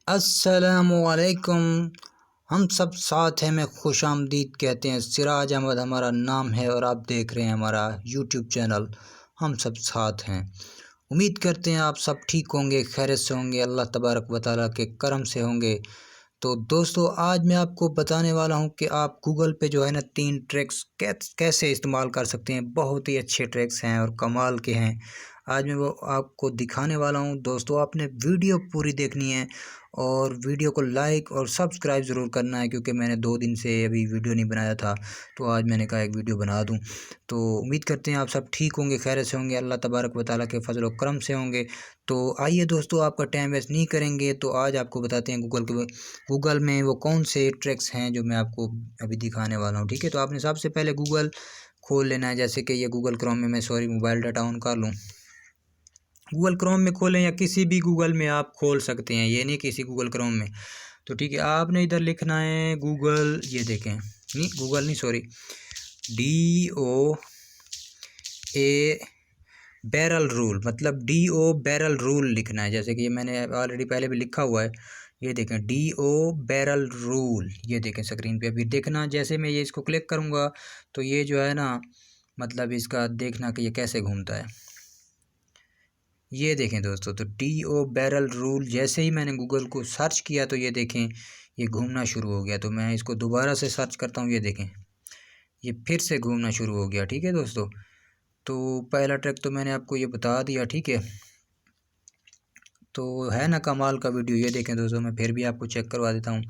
अस्सलामुअलैकुम। हम सब साथ हैं में खुशामदीद कहते हैं। सिराज अहमद हमारा नाम है और आप देख रहे हैं हमारा यूट्यूब चैनल हम सब साथ हैं। उम्मीद करते हैं आप सब ठीक होंगे, खैरियत से होंगे, अल्लाह तबारक व तआला के करम से होंगे। तो दोस्तों, आज मैं आपको बताने वाला हूं कि आप गूगल पे जो है ना 3 ट्रिक्स कैसे इस्तेमाल कर सकते हैं। बहुत ही अच्छे ट्रिक्स हैं और कमाल के हैं। आज मैं वो आपको दिखाने वाला हूं। दोस्तों, आपने वीडियो पूरी देखनी है और वीडियो को लाइक और सब्सक्राइब ज़रूर करना है, क्योंकि मैंने 2 दिन से अभी वीडियो नहीं बनाया था, तो आज मैंने कहा एक वीडियो बना दूं। तो उम्मीद करते हैं आप सब ठीक होंगे, खैरियत से होंगे, अल्लाह तबारक व तआला के फजल व करम से होंगे। तो आइए दोस्तों, आपका टाइम वेस्ट नहीं करेंगे, तो आज आपको बताते हैं गूगल में वो कौन से ट्रिक्स हैं जो मैं आपको अभी दिखाने वाला हूँ। ठीक है, तो आपने सबसे पहले गूगल खोल लेना है। जैसे कि ये गूगल क्रोम में, मैं सॉरी मोबाइल डाटा ऑन कर लूँ। गूगल क्रोम में खोलें या किसी भी गूगल में आप खोल सकते हैं, ये नहीं किसी गूगल क्रोम में। तो ठीक है, आपने इधर लिखना है गूगल, ये देखें, नहीं गूगल नहीं, सॉरी, DO बैरल रूल, मतलब DO बैरल रूल लिखना है। जैसे कि ये मैंने ऑलरेडी पहले भी लिखा हुआ है, ये देखें DO बैरल रूल, ये देखें स्क्रीन पे अभी देखना। जैसे मैं ये इसको क्लिक करूँगा तो ये जो है ना, मतलब इसका देखना कि ये कैसे घूमता है। ये देखें दोस्तों, तो DO बैरल रूल जैसे ही मैंने गूगल को सर्च किया तो ये देखें ये घूमना शुरू हो गया। तो मैं इसको दोबारा से सर्च करता हूँ, ये देखें ये फिर से घूमना शुरू हो गया। ठीक है दोस्तों, तो पहला ट्रिक तो मैंने आपको ये बता दिया। ठीक है, तो है ना कमाल का वीडियो। ये देखें दोस्तों, मैं फिर भी आपको चेक करवा देता हूँ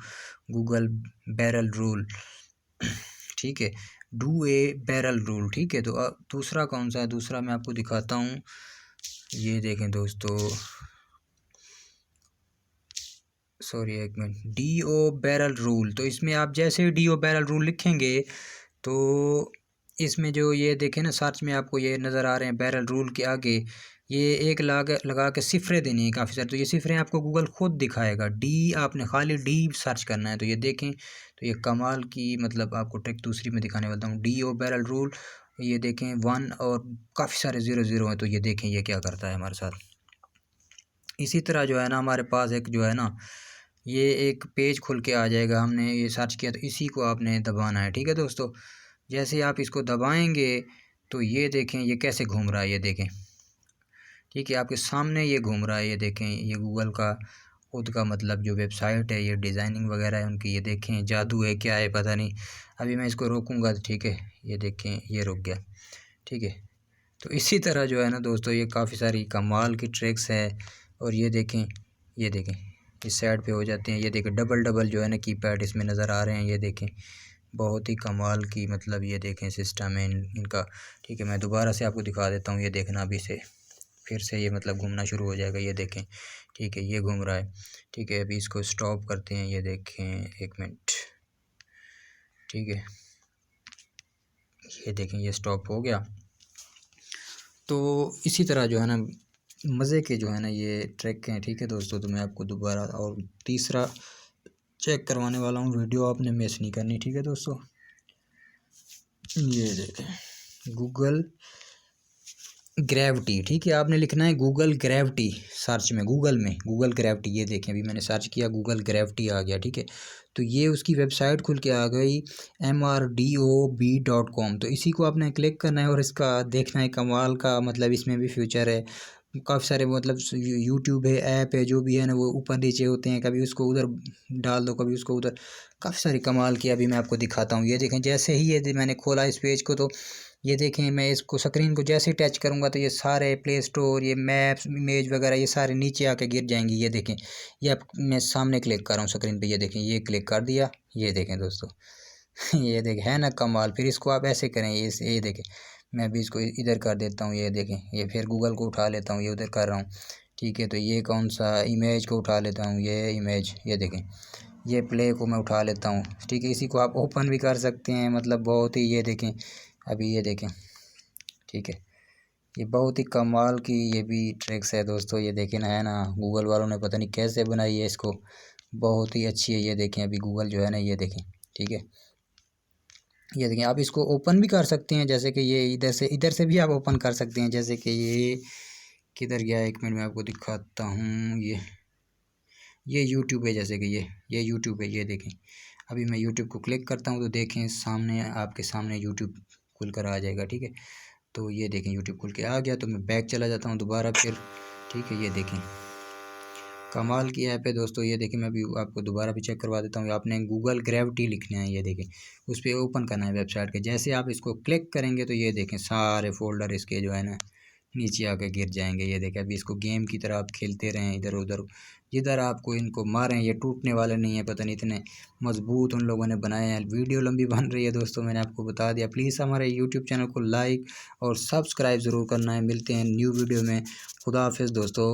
गूगल बैरल रूल। ठीक है, डू ए बैरल रूल। ठीक है, तो दूसरा कौन सा है, दूसरा मैं आपको दिखाता हूँ। ये देखें दोस्तों, सॉरी एक मिनट, DO बैरल रूल। तो इसमें आप जैसे DO बैरल रूल लिखेंगे तो इसमें जो ये देखें ना सर्च में आपको ये नज़र आ रहे हैं बैरल रूल के आगे ये एक लगा के सिफरें देनी है काफ़ी सारी। तो ये सिफरें आपको गूगल खुद दिखाएगा। आपने खाली डी सर्च करना है। तो ये देखें, तो ये कमाल की, मतलब आपको ट्रिक दूसरी में दिखाने वाला हूँ। DO बैरल रूल, ये देखें 1 और काफ़ी सारे 0 हैं। तो ये देखें ये क्या करता है हमारे साथ। इसी तरह जो है ना, हमारे पास एक जो है ना, ये एक पेज खुल के आ जाएगा। हमने ये सर्च किया तो इसी को आपने दबाना है। ठीक है दोस्तों, जैसे आप इसको दबाएंगे तो ये देखें ये कैसे घूम रहा है, ये देखें। ठीक है, आपके सामने ये घूम रहा है, ये देखें। ये गूगल का खुद का, मतलब जो वेबसाइट है, ये डिज़ाइनिंग वगैरह है उनकी। ये देखें जादू है क्या है पता नहीं। अभी मैं इसको रोकूंगा तो ठीक है, ये देखें ये रुक गया। ठीक है, तो इसी तरह जो है ना दोस्तों, ये काफ़ी सारी कमाल की ट्रिक्स है। और ये देखें, ये देखें, इस साइड पे हो जाते हैं। ये देखें डबल डबल जो है ना कीपैड इसमें नज़र आ रहे हैं। ये देखें बहुत ही कमाल की, मतलब ये देखें सिस्टम है इनका। ठीक है, मैं दोबारा से आपको दिखा देता हूँ। ये देखना अभी से फिर से ये मतलब घूमना शुरू हो जाएगा। ये देखें, ठीक है ये घूम रहा है। ठीक है, अभी इसको स्टॉप करते हैं। ये देखें एक मिनट, ठीक है ये देखें ये स्टॉप हो गया। तो इसी तरह जो है ना मज़े के जो है ना ये ट्रिक हैं। ठीक है दोस्तों, तो मैं आपको दोबारा और तीसरा चेक करवाने वाला हूँ। वीडियो आपने मिस नहीं करनी। ठीक है दोस्तों, ये देखें गूगल ग्रेविटी। ठीक है, आपने लिखना है गूगल ग्रेविटी सर्च में, गूगल में गूगल ग्रेविटी। ये देखें अभी मैंने सर्च किया, गूगल ग्रेविटी आ गया। ठीक है, तो ये उसकी वेबसाइट खुल के आ गई MRDOB.com। तो इसी को आपने क्लिक करना है और इसका देखना है कमाल का, मतलब इसमें भी फ्यूचर है। काफ़ी सारे, मतलब यूट्यूब है, ऐप है, जो भी है ना वो ऊपर नीचे होते हैं। कभी उसको उधर डाल दो, कभी उसको उधर, काफ़ी सारी कमाल की अभी मैं आपको दिखाता हूँ। ये देखें जैसे ही ये मैंने खोला इस पेज को, तो ये देखें मैं इसको स्क्रीन को जैसे ही टच करूँगा तो ये सारे प्ले स्टोर, ये मैप्स, इमेज वगैरह, ये सारे नीचे आके गिर जाएंगी। ये देखें, ये अब मैं सामने क्लिक कर रहा हूँ स्क्रीन पे। ये देखें ये क्लिक कर दिया। ये देखें दोस्तों ये देखें है ना कमाल। फिर इसको आप ऐसे करें, ये देखें मैं अभी इसको इधर कर देता हूँ। ये देखें, ये फिर गूगल को उठा लेता हूँ, ये उधर कर रहा हूँ। ठीक है, तो ये कौन सा इमेज को उठा लेता हूँ, ये इमेज, ये देखें ये प्ले को मैं उठा लेता हूँ। ठीक है, इसी को आप ओपन भी कर सकते हैं, मतलब बहुत ही, ये देखें अभी, ये देखें। ठीक है, ये बहुत ही कमाल की ये भी ट्रिक्स है दोस्तों। ये देखें ना, है ना, गूगल वालों ने पता नहीं कैसे बनाई है इसको, बहुत ही अच्छी है। ये देखें अभी गूगल जो है ना, ये देखें। ठीक है, ये देखें आप इसको ओपन भी कर सकते हैं। जैसे कि ये इधर से भी आप ओपन कर सकते हैं। जैसे कि ये किधर गया, एक मिनट में आपको दिखाता हूँ। ये यूट्यूब है, जैसे कि ये यूट्यूब है, ये देखें। अभी मैं यूट्यूब को क्लिक करता हूँ तो देखें सामने, आपके सामने यूट्यूब खुल कर आ जाएगा, ठीक है। तो ये देखें यूट्यूब खुल के आ गया, तो मैं बैक चला जाता हूँ दोबारा फिर, ठीक है। ये देखें कमाल की ऐप है दोस्तों। ये देखें मैं भी आपको दोबारा भी चेक करवा देता हूँ। आपने गूगल ग्रेविटी लिखना है, ये देखें उस पर ओपन करना है वेबसाइट के। जैसे आप इसको क्लिक करेंगे तो ये देखें सारे फोल्डर इसके जो है ना नीचे आके गिर जाएंगे। ये देखें अभी इसको गेम की तरह आप खेलते रहें इधर उधर, जिधर आपको इनको मारें ये टूटने वाले नहीं है, पता नहीं इतने मजबूत उन लोगों ने बनाए हैं। वीडियो लंबी बन रही है दोस्तों, मैंने आपको बता दिया। प्लीज़ हमारे यूट्यूब चैनल को लाइक और सब्सक्राइब ज़रूर करना है। मिलते हैं न्यू वीडियो में। खुदा हाफिज़ दोस्तों।